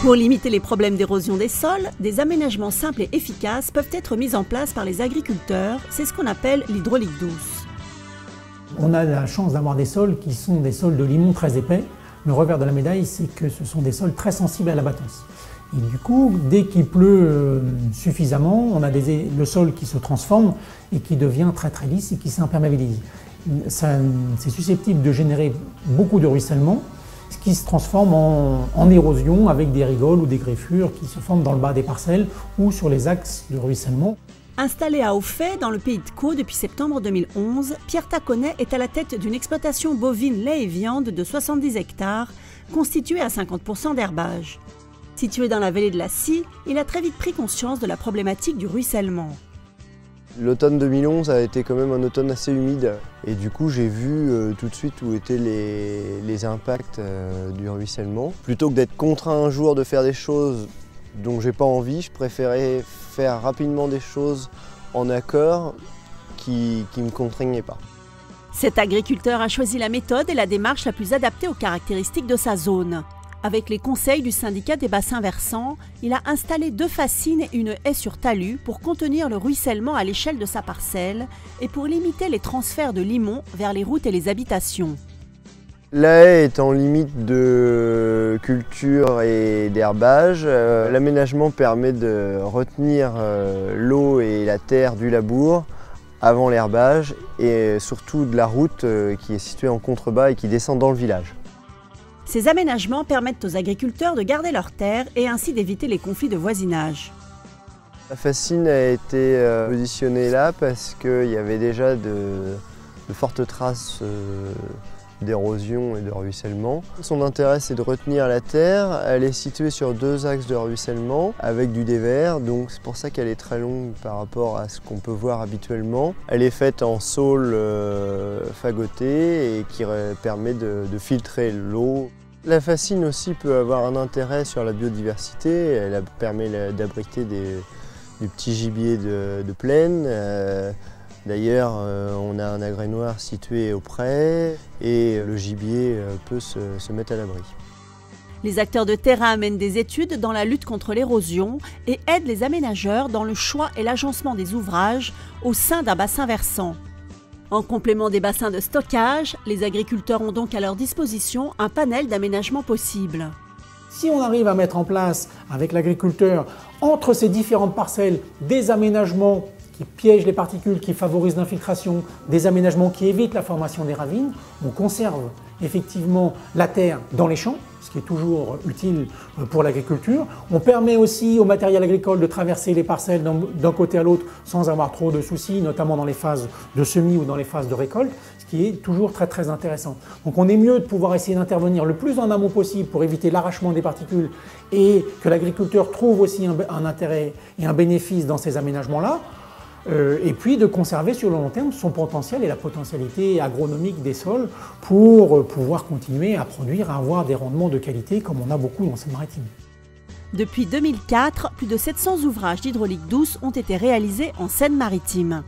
Pour limiter les problèmes d'érosion des sols, des aménagements simples et efficaces peuvent être mis en place par les agriculteurs. C'est ce qu'on appelle l'hydraulique douce. On a la chance d'avoir des sols qui sont des sols de limon très épais. Le revers de la médaille, c'est que ce sont des sols très sensibles à l'abattance. Et du coup, dès qu'il pleut suffisamment, on a le sol qui se transforme et qui devient très très lisse et qui s'imperméabilise. C'est susceptible de générer beaucoup de ruissellement, ce qui se transforme en érosion avec des rigoles ou des greffures qui se forment dans le bas des parcelles ou sur les axes de ruissellement. Installé à Auffay, dans le pays de Caux depuis septembre 2011, Pierre Taconnet est à la tête d'une exploitation bovine lait et viande de 70 hectares, constituée à 50% d'herbage. Situé dans la vallée de la Scie, il a très vite pris conscience de la problématique du ruissellement. L'automne 2011 a été quand même un automne assez humide et du coup j'ai vu tout de suite où étaient les impacts du ruissellement. Plutôt que d'être contraint un jour de faire des choses dont j'ai pas envie, je préférais faire rapidement des choses en accord qui ne me contraignaient pas. Cet agriculteur a choisi la méthode et la démarche la plus adaptée aux caractéristiques de sa zone. Avec les conseils du syndicat des bassins versants, il a installé 2 fascines et une haie sur talus pour contenir le ruissellement à l'échelle de sa parcelle et pour limiter les transferts de limon vers les routes et les habitations. La haie est en limite de culture et d'herbage. L'aménagement permet de retenir l'eau et la terre du labour avant l'herbage et surtout de la route qui est située en contrebas et qui descend dans le village. Ces aménagements permettent aux agriculteurs de garder leurs terres et ainsi d'éviter les conflits de voisinage. La fascine a été positionnée là parce qu'il y avait déjà de fortes traces d'érosion et de ruissellement. Son intérêt, c'est de retenir la terre. Elle est située sur 2 axes de ruissellement avec du dévers, donc c'est pour ça qu'elle est très longue par rapport à ce qu'on peut voir habituellement. Elle est faite en saule fagotée et qui permet de filtrer l'eau. La fascine aussi peut avoir un intérêt sur la biodiversité. Elle permet d'abriter du petit gibier de plaine. D'ailleurs, on a un agrénoir situé auprès et le gibier peut se mettre à l'abri. Les acteurs de terrain mènent des études dans la lutte contre l'érosion et aident les aménageurs dans le choix et l'agencement des ouvrages au sein d'un bassin versant. En complément des bassins de stockage, les agriculteurs ont donc à leur disposition un panel d'aménagements possibles. Si on arrive à mettre en place avec l'agriculteur, entre ces différentes parcelles, des aménagements qui piègent les particules, qui favorisent l'infiltration, des aménagements qui évitent la formation des ravines, on conserve effectivement la terre dans les champs, ce qui est toujours utile pour l'agriculture. On permet aussi au matériel agricole de traverser les parcelles d'un côté à l'autre sans avoir trop de soucis, notamment dans les phases de semis ou dans les phases de récolte, ce qui est toujours très très intéressant. Donc on est mieux de pouvoir essayer d'intervenir le plus en amont possible pour éviter l'arrachement des particules et que l'agriculteur trouve aussi un intérêt et un bénéfice dans ces aménagements-là. Et puis de conserver sur le long terme son potentiel et la potentialité agronomique des sols pour pouvoir continuer à produire, à avoir des rendements de qualité comme on a beaucoup en Seine-Maritime. Depuis 2004, plus de 700 ouvrages d'hydraulique douce ont été réalisés en Seine-Maritime.